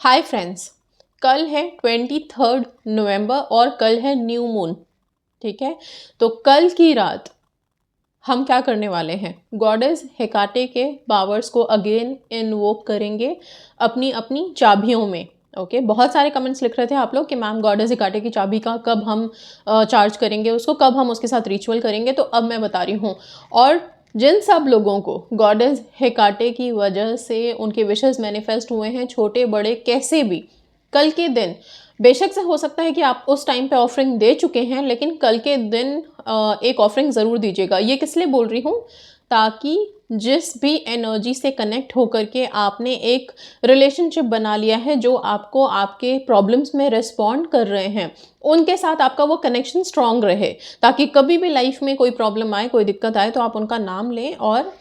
Hi friends, कल है 23 नवंबर और कल है न्यू मून। ठीक है, तो कल की रात हम क्या करने वाले हैं, गॉडेस हेकाटे के पावर्स को अगेन इन्वोक करेंगे अपनी अपनी चाबियों में। ओके, बहुत सारे कमेंट्स लिख रहे थे आप लोग कि मैम गॉडेस हेकाटे की चाबी का कब हम चार्ज करेंगे उसको, कब हम उसके साथ रिचुअल करेंगे। तो अब मैं बता रही हूँ। और जिन सब लोगों को गॉडेस हेकाटे की वजह से उनके विशेस मैनिफेस्ट हुए हैं, छोटे बड़े कैसे भी, कल के दिन बेशक से हो सकता है कि आप उस टाइम पे ऑफरिंग दे चुके हैं, लेकिन कल के दिन एक ऑफरिंग ज़रूर दीजिएगा। ये किस लिए बोल रही हूँ, ताकि जिस भी एनर्जी से कनेक्ट होकर के आपने एक रिलेशनशिप बना लिया है, जो आपको आपके प्रॉब्लम्स में रिस्पॉन्ड कर रहे हैं, उनके साथ आपका वो कनेक्शन स्ट्रांग रहे, ताकि कभी भी लाइफ में कोई प्रॉब्लम आए, कोई दिक्कत आए, तो आप उनका नाम लें और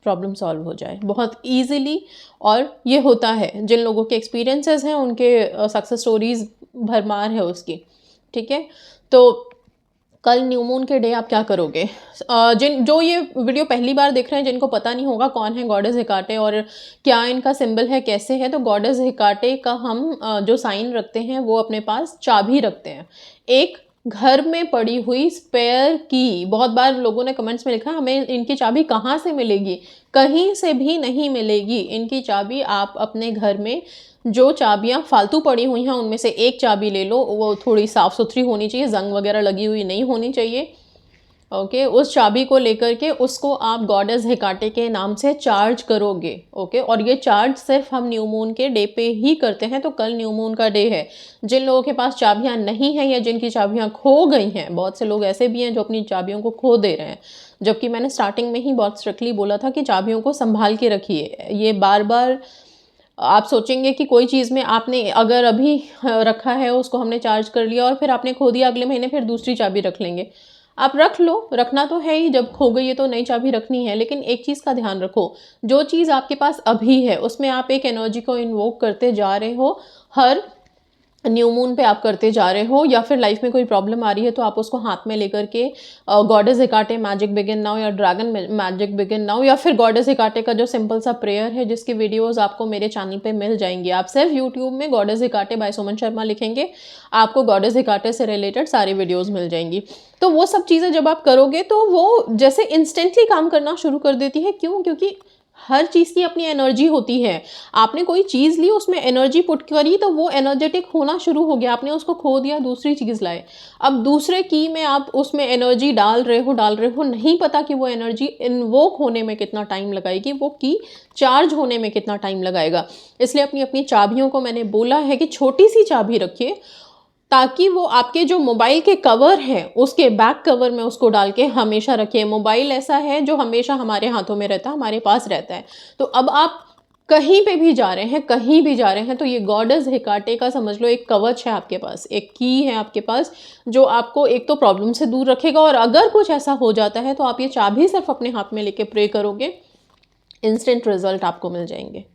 प्रॉब्लम सॉल्व हो जाए बहुत ईजीली। और ये होता है, जिन लोगों के एक्सपीरियंसेस हैं उनके सक्सेस स्टोरीज भरमार है उसकी। ठीक है, तो कल न्यू मून के डे आप क्या करोगे। जो ये वीडियो पहली बार देख रहे हैं, जिनको पता नहीं होगा कौन है गॉडेस हेकाटे और क्या इनका सिंबल है, कैसे है, तो गॉडेस हेकाटे का हम जो साइन रखते हैं वो अपने पास चाबी रखते हैं, एक घर में पड़ी हुई स्पेयर की। बहुत बार लोगों ने कमेंट्स में लिखा हमें इनकी चाबी कहाँ से मिलेगी, कहीं से भी नहीं मिलेगी इनकी चाबी। आप अपने घर में जो चाबियां फालतू पड़ी हुई हैं उनमें से एक चाबी ले लो, वो थोड़ी साफ़ सुथरी होनी चाहिए, जंग वगैरह लगी हुई नहीं होनी चाहिए। ओके, उस चाबी को लेकर के उसको आप गॉडेस हेकाटे के नाम से चार्ज करोगे। ओके, और ये चार्ज सिर्फ हम न्यू मून के डे पे ही करते हैं। तो कल न्यू मून का डे है। जिन लोगों के पास चाबियां नहीं हैं या जिनकी चाबियां खो गई हैं, बहुत से लोग ऐसे भी हैं जो अपनी चाबियों को खो दे रहे हैं, जबकि मैंने स्टार्टिंग में ही बहुत स्ट्रिक्टली बोला था कि चाबियों को संभाल के रखिए। ये बार बार आप सोचेंगे कि कोई चीज़ में आपने अगर अभी रखा है, उसको हमने चार्ज कर लिया और फिर आपने खो दिया, अगले महीने फिर दूसरी चाबी रख लेंगे। आप रख लो, रखना तो है ही, जब खो गई है तो नई चाबी रखनी है। लेकिन एक चीज़ का ध्यान रखो, जो चीज़ आपके पास अभी है उसमें आप एक एनर्जी को इन्वोक करते जा रहे हो, हर न्यू मून पे आप करते जा रहे हो, या फिर लाइफ में कोई प्रॉब्लम आ रही है तो आप उसको हाथ में लेकर के गॉडेस हेकाटे मैजिक बिगिन नाउ या ड्रैगन मैजिक बिगिन नाउ, या फिर गॉडेस हेकाटे का जो सिंपल सा प्रेयर है जिसकी वीडियोस आपको मेरे चैनल पे मिल जाएंगी। आप सिर्फ यूट्यूब में गॉडेस हेकाटे बाय सुमन शर्मा लिखेंगे, आपको गॉडेस हेकाटे से रिलेटेड सारी वीडियोज़ मिल जाएंगी। तो वो सब चीज़ें जब आप करोगे तो वो जैसे इंस्टेंटली काम करना शुरू कर देती है। क्यों? क्योंकि हर चीज़ की अपनी एनर्जी होती है। आपने कोई चीज़ ली, उसमें एनर्जी पुट करी, तो वो एनर्जेटिक होना शुरू हो गया। आपने उसको खो दिया, दूसरी चीज़ लाए, अब दूसरे की में आप उसमें एनर्जी डाल रहे हो, नहीं पता कि वो एनर्जी इन्वोक होने में कितना टाइम लगाएगी, वो की चार्ज होने में कितना टाइम लगाएगा। इसलिए अपनी अपनी चाबियों को मैंने बोला है कि छोटी सी चाबी रखिए, ताकि वो आपके जो मोबाइल के कवर हैं उसके बैक कवर में उसको डाल के हमेशा रखिए। मोबाइल ऐसा है जो हमेशा हमारे हाथों में रहता है, हमारे पास रहता है। तो अब आप कहीं पे भी जा रहे हैं, कहीं भी जा रहे हैं, तो ये गॉडेस हेकाटे का समझ लो एक कवच है आपके पास, एक की है आपके पास, जो आपको एक तो प्रॉब्लम से दूर रखेगा, और अगर कुछ ऐसा हो जाता है तो आप ये चाबी सिर्फ अपने हाथ में लेके प्रे करोगे, इंस्टेंट रिजल्ट आपको मिल जाएंगे।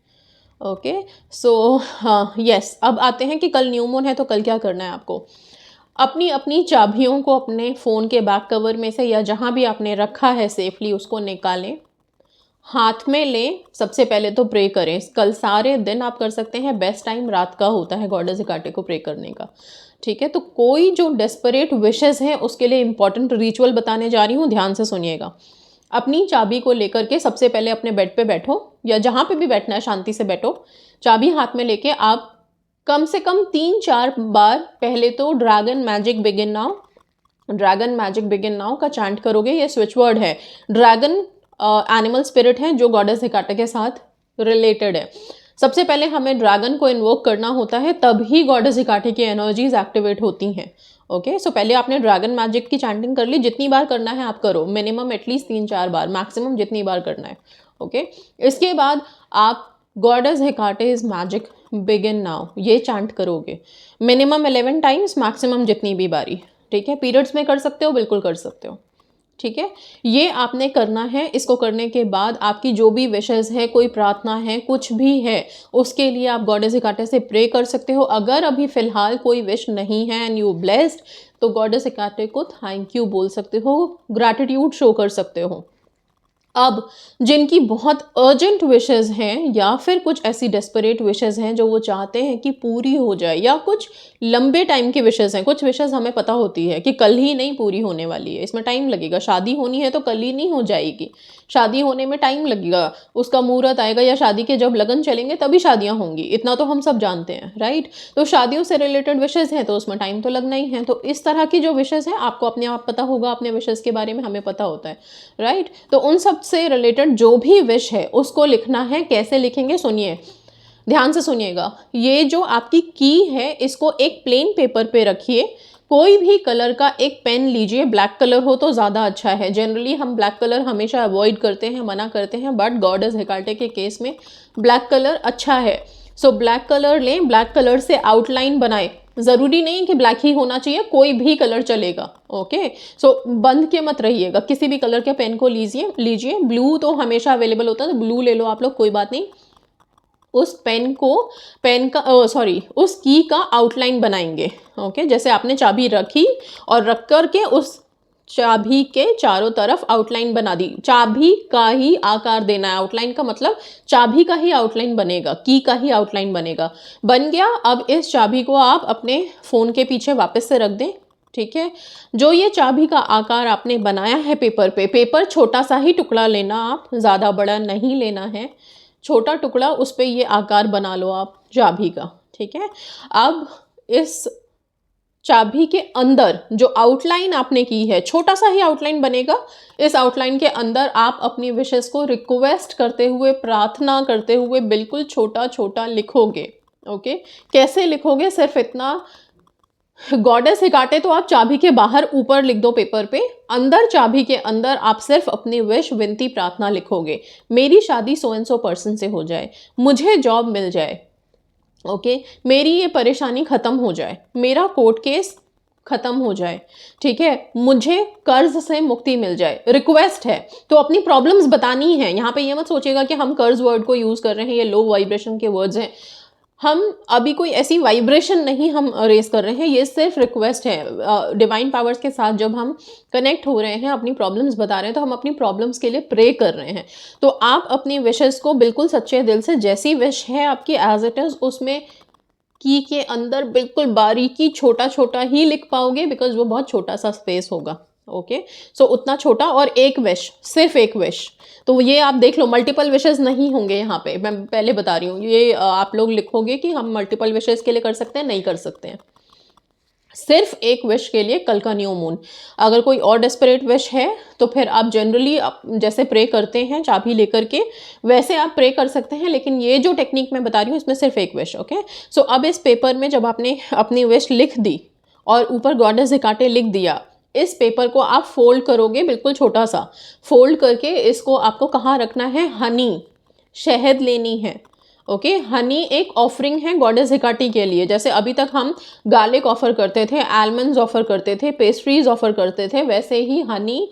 ओके, सो हाँ, यस, अब आते हैं कि कल न्यू मून है तो कल क्या करना है आपको। अपनी अपनी चाबियों को अपने फ़ोन के बैक कवर में से या जहाँ भी आपने रखा है सेफली उसको निकालें, हाथ में लें। सबसे पहले तो प्रे करें। कल सारे दिन आप कर सकते हैं, बेस्ट टाइम रात का होता है गॉडेस हेकाटे को प्रे करने का। ठीक है, तो कोई जो डेस्परेट विशेस हैं उसके लिए इंपॉर्टेंट रिचुअल बताने जा रही हूँ, ध्यान से सुनिएगा। अपनी चाबी को लेकर के सबसे पहले अपने बेड पे बैठो, या जहाँ पे भी बैठना है शांति से बैठो। चाबी हाथ में लेके आप कम से कम 3-4 बार पहले तो dragon magic begin now, dragon magic begin now का चैंट करोगे। ये स्विच वर्ड है। ड्रैगन एनिमल स्पिरिट है जो गॉडेस हेकाटे के साथ रिलेटेड है। सबसे पहले हमें ड्रैगन को इन्वोक करना होता है, तभी गॉडेस हेकाटे की एनर्जीज एक्टिवेट होती हैं। ओके, सो पहले आपने ड्रैगन मैजिक की चैंटिंग कर ली, जितनी बार करना है आप करो, मिनिमम एटलीस्ट 3-4 बार, मैक्सिमम जितनी बार करना है। ओके, इसके बाद आप goddess Hecate is magic begin now ये चैंट करोगे मिनिमम 11 टाइम्स, मैक्सिमम जितनी भी बारी। ठीक है, पीरियड्स में कर सकते हो, बिल्कुल कर सकते हो। ठीक है, ये आपने करना है। इसको करने के बाद आपकी जो भी विशेस है, कोई प्रार्थना है, कुछ भी है, उसके लिए आप गॉडेस हेकाटे से प्रे कर सकते हो। अगर अभी फ़िलहाल कोई विश नहीं है एंड यू ब्लेस्ड, तो गॉडेस हेकाटे को थैंक यू बोल सकते हो, ग्रैटिट्यूड शो कर सकते हो। अब जिनकी बहुत अर्जेंट विशेज़ हैं या फिर कुछ ऐसी डेस्परेट विशेज़ हैं जो वो चाहते हैं कि पूरी हो जाए, या कुछ लंबे टाइम की विशेज़ हैं, कुछ विशेज़ हमें पता होती है कि कल ही नहीं पूरी होने वाली है, इसमें टाइम लगेगा, शादी होनी है तो कल ही नहीं हो जाएगी, शादी होने में टाइम लगेगा, उसका मुहूर्त आएगा या शादी के जब लगन चलेंगे तभी शादियाँ होंगी, इतना तो हम सब जानते हैं, राइट। तो शादियों से रिलेटेड विशेज़ हैं तो उसमें टाइम तो लगना ही है। तो इस तरह की जो विशेज़ हैं आपको अपने आप पता होगा, अपने विशेज़ के बारे में हमें पता होता है, राइट। तो उन सब से रिलेटेड जो भी विश है उसको लिखना है। कैसे लिखेंगे सुनिए, ध्यान से सुनिएगा। ये जो आपकी की है इसको एक प्लेन पेपर पे रखिए, कोई भी कलर का एक पेन लीजिए, ब्लैक कलर हो तो ज़्यादा अच्छा है। जनरली हम ब्लैक कलर हमेशा अवॉइड करते हैं, मना करते हैं, बट गॉडेस हेकाटे के केस में ब्लैक कलर अच्छा है। सो ब्लैक कलर लें, ब्लैक कलर से आउटलाइन बनाए, ज़रूरी नहीं कि ब्लैक ही होना चाहिए, कोई भी कलर चलेगा, ओके। सो बंद के मत रहिएगा, किसी भी कलर के पेन को लीजिए। ब्लू तो हमेशा अवेलेबल होता है तो ब्लू ले लो आप लोग, कोई बात नहीं। उस उस की का आउटलाइन बनाएंगे, ओके। जैसे आपने चाबी रखी और रख कर के उस चाबी के चारों तरफ आउटलाइन बना दी, चाबी का ही आकार देना है। आउटलाइन का मतलब चाबी का ही आउटलाइन बनेगा, की का ही आउटलाइन बनेगा। बन गया। अब इस चाबी को आप अपने फ़ोन के पीछे वापस से रख दें, ठीक है। जो ये चाबी का आकार आपने बनाया है पेपर पे, पेपर छोटा सा ही टुकड़ा लेना, आप ज़्यादा बड़ा नहीं लेना है, छोटा टुकड़ा, उस पर ये आकार बना लो आप चाबी का, ठीक है। अब इस चाबी के अंदर जो आउटलाइन आपने की है, छोटा सा ही आउटलाइन बनेगा, इस आउटलाइन के अंदर आप अपनी विशेस को रिक्वेस्ट करते हुए, प्रार्थना करते हुए बिल्कुल छोटा छोटा लिखोगे, ओके। कैसे लिखोगे, सिर्फ इतना, गॉडेस हेकाटे तो आप चाबी के बाहर ऊपर लिख दो पेपर पे, अंदर चाबी के अंदर आप सिर्फ अपनी विश, विनती, प्रार्थना लिखोगे। मेरी शादी सो एंड सो पर्सन से हो जाए, मुझे जॉब मिल जाए, ओके, मेरी ये परेशानी ख़त्म हो जाए, मेरा कोर्ट केस ख़त्म हो जाए, ठीक है, मुझे कर्ज से मुक्ति मिल जाए। रिक्वेस्ट है तो अपनी प्रॉब्लम्स बतानी है। यहाँ पे ये मत सोचिएगा कि हम कर्ज वर्ड को यूज़ कर रहे हैं, ये लो वाइब्रेशन के वर्ड्स हैं। हम अभी कोई ऐसी वाइब्रेशन नहीं हम रेस कर रहे हैं, ये सिर्फ रिक्वेस्ट है। डिवाइन पावर्स के साथ जब हम कनेक्ट हो रहे हैं, अपनी प्रॉब्लम्स बता रहे हैं, तो हम अपनी प्रॉब्लम्स के लिए प्रे कर रहे हैं। तो आप अपनी विशेस को बिल्कुल सच्चे दिल से, जैसी विश है आपकी एज इट इज़, उसमें की के अंदर बिल्कुल बारीकी छोटा छोटा ही लिख पाओगे, बिकॉज वो बहुत छोटा सा स्पेस होगा, ओके। सो उतना छोटा, और एक विश, सिर्फ एक विश। तो ये आप देख लो, मल्टीपल विशेस नहीं होंगे यहाँ पे, मैं पहले बता रही हूँ। ये आप लोग लिखोगे कि हम मल्टीपल विशेस के लिए कर सकते हैं, नहीं कर सकते हैं। सिर्फ एक विश के लिए, कल का न्यू मून। अगर कोई और डेस्परेट विश है तो फिर आप जनरली जैसे प्रे करते हैं चाबी लेकर के, वैसे आप प्रे कर सकते हैं, लेकिन ये जो टेक्निक मैं बता रही हूँ इसमें सिर्फ एक विश, ओके। सो अब इस पेपर में जब आपने अपनी विश लिख दी और ऊपर गॉडेस हेकाटे लिख दिया, इस पेपर को आप फोल्ड करोगे, बिल्कुल छोटा सा फोल्ड करके इसको आपको कहाँ रखना है, हनी, शहद लेनी है, ओके। हनी एक ऑफरिंग है गॉडेस हेकाटी के लिए। जैसे अभी तक हम गार्लिक ऑफर करते थे, आलमंड्स ऑफर करते थे, पेस्ट्रीज ऑफर करते थे, वैसे ही हनी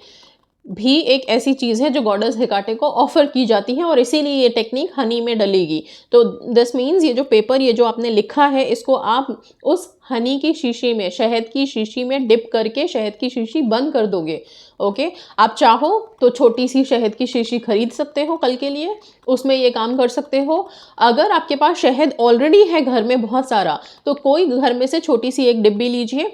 भी एक ऐसी चीज़ है जो गॉडेस हेकाटे को ऑफर की जाती है, और इसीलिए ये टेक्निक हनी में डलेगी। तो दिस मीन्स ये जो पेपर, ये जो आपने लिखा है, इसको आप उस हनी की शीशी में, शहद की शीशी में डिप करके शहद की शीशी बंद कर दोगे, ओके। आप चाहो तो छोटी सी शहद की शीशी खरीद सकते हो कल के लिए, उसमें ये काम कर सकते हो। अगर आपके पास शहद ऑलरेडी है घर में बहुत सारा, तो कोई घर में से छोटी सी एक डिब्बी लीजिए,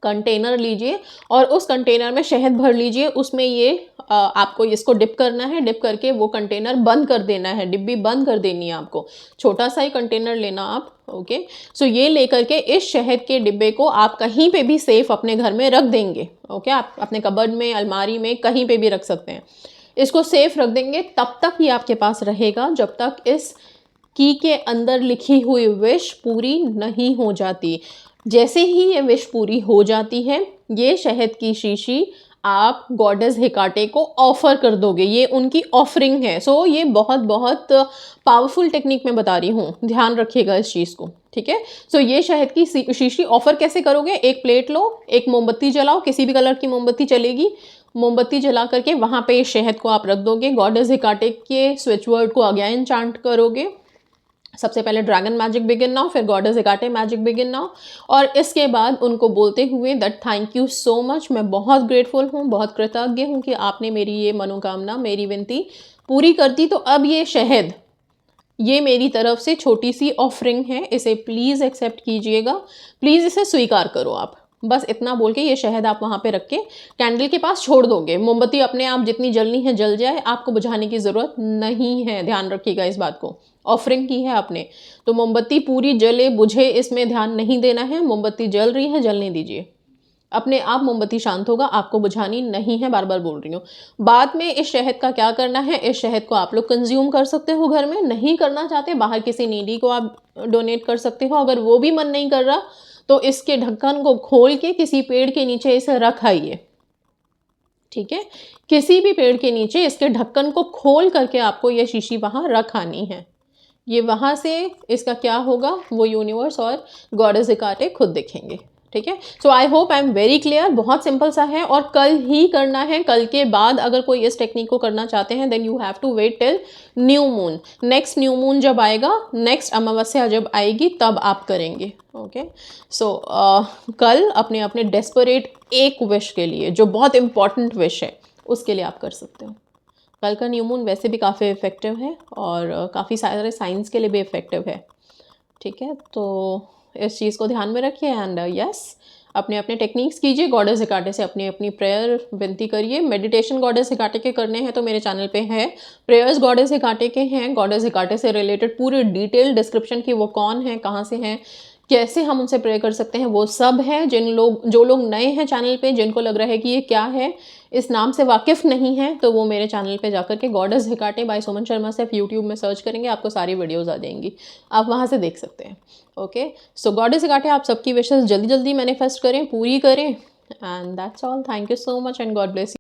कंटेनर लीजिए, और उस कंटेनर में शहद भर लीजिए। उसमें ये आपको इसको डिप करना है, डिप करके वो कंटेनर बंद कर देना है, डिब्बी बंद कर देनी है आपको। छोटा सा ही कंटेनर लेना आप, ओके। सो ये लेकर के इस शहद के डिब्बे को आप कहीं पे भी सेफ अपने घर में रख देंगे, ओके। आप अपने कबर्ड में, अलमारी में, कहीं पे भी रख सकते हैं। इसको सेफ रख देंगे, तब तक ये आपके पास रहेगा जब तक इस की के अंदर लिखी हुई विश पूरी नहीं हो जाती। जैसे ही ये विश पूरी हो जाती है, ये शहद की शीशी आप गॉडेस हेकाटे को ऑफर कर दोगे, ये उनकी ऑफरिंग है। सो ये बहुत बहुत पावरफुल टेक्निक मैं बता रही हूँ, ध्यान रखिएगा इस चीज़ को, ठीक है। सो ये शहद की शीशी ऑफर कैसे करोगे, एक प्लेट लो, एक मोमबत्ती जलाओ, किसी भी कलर की मोमबत्ती चलेगी, मोमबत्ती जला करके वहाँ पे शहद को आप रख दोगे, गॉडेस हेकाटे के स्विच वर्ड को अगेन चांट करोगे, सबसे पहले ड्रैगन मैजिक बिगिन नाउ, फिर गॉडेस हेकाटे मैजिक बिगिन नाउ, और इसके बाद उनको बोलते हुए that thank you so much, मैं बहुत ग्रेटफुल हूँ, बहुत कृतज्ञ हूँ कि आपने मेरी ये मनोकामना, मेरी विनती पूरी कर दी। तो अब ये शहद, ये मेरी तरफ से छोटी सी ऑफरिंग है, इसे प्लीज़ एक्सेप्ट कीजिएगा, प्लीज़ इसे स्वीकार करो आप। बस इतना बोल के ये शहद आप वहाँ पे रख के कैंडल के पास छोड़ दोगे। मोमबत्ती अपने आप जितनी जलनी है जल जाए, आपको बुझाने की ज़रूरत नहीं है, ध्यान रखिएगा इस बात को। ऑफरिंग की है आपने, तो मोमबत्ती पूरी जले बुझे इसमें ध्यान नहीं देना है। मोमबत्ती जल रही है, जलने दीजिए, अपने आप मोमबत्ती शांत होगा, आपको बुझानी नहीं है, बार बार बोल रही हूँ। बाद में इस शहद का क्या करना है, इस शहद को आप लोग कंज्यूम कर सकते हो घर में, नहीं करना चाहते बाहर किसी नीडी को आप डोनेट कर सकते हो। अगर वो भी मन नहीं कर रहा तो इसके ढक्कन को खोल के किसी पेड़ के नीचे इसे रख आइए, ठीक है। किसी भी पेड़ के नीचे इसके ढक्कन को खोल करके आपको ये शीशी वहाँ रख आनी है। ये वहाँ से इसका क्या होगा वो यूनिवर्स और गॉडेस हेकाटे खुद देखेंगे, ठीक है। So I hope I am very clear. बहुत सिंपल सा है और कल ही करना है। कल के बाद अगर कोई इस टेक्निक को करना चाहते हैं then you have to wait till new moon. Next new moon जब आएगा, नेक्स्ट अमावस्या जब आएगी तब आप करेंगे, ओके। सो कल अपने अपने डेस्परेट एक विश के लिए, जो बहुत इंपॉर्टेंट विश है, उसके लिए आप कर सकते हो। कल का न्यू मून वैसे भी काफ़ी इफ़ेक्टिव है और काफ़ी सारे साइंस के लिए भी इफ़ेक्टिव है, ठीक है। तो इस चीज़ को ध्यान में रखिए एंड यस, अपने अपने टेक्निक्स कीजिए, गॉडेस हेकाटे से अपनी अपनी प्रेयर विनती करिए। मेडिटेशन गॉडेस हेकाटे के करने हैं तो मेरे चैनल पे है, प्रेयर्स गॉडेस हेकाटे के हैं, गॉडेस हेकाटे से रिलेटेड पूरी डिटेल डिस्क्रिप्शन की, वो कौन है, कहाँ से हैं, कैसे हम उनसे प्रे कर सकते हैं, वो सब है। जो लोग नए हैं चैनल पे, जिनको लग रहा है कि ये क्या है, इस नाम से वाकिफ़ नहीं है, तो वो मेरे चैनल पे जाकर के गॉडेस हेकाटे बाय सुमन शर्मा सिर्फ यूट्यूब में सर्च करेंगे, आपको सारी वीडियोज़ आ जाएंगी, आप वहाँ से देख सकते हैं, ओके। सो गॉडेस हेकाटे आप सबकी विशेस जल्दी जल्दी मैनिफेस्ट करें, पूरी करें, and that's all. Thank you so much and God bless you.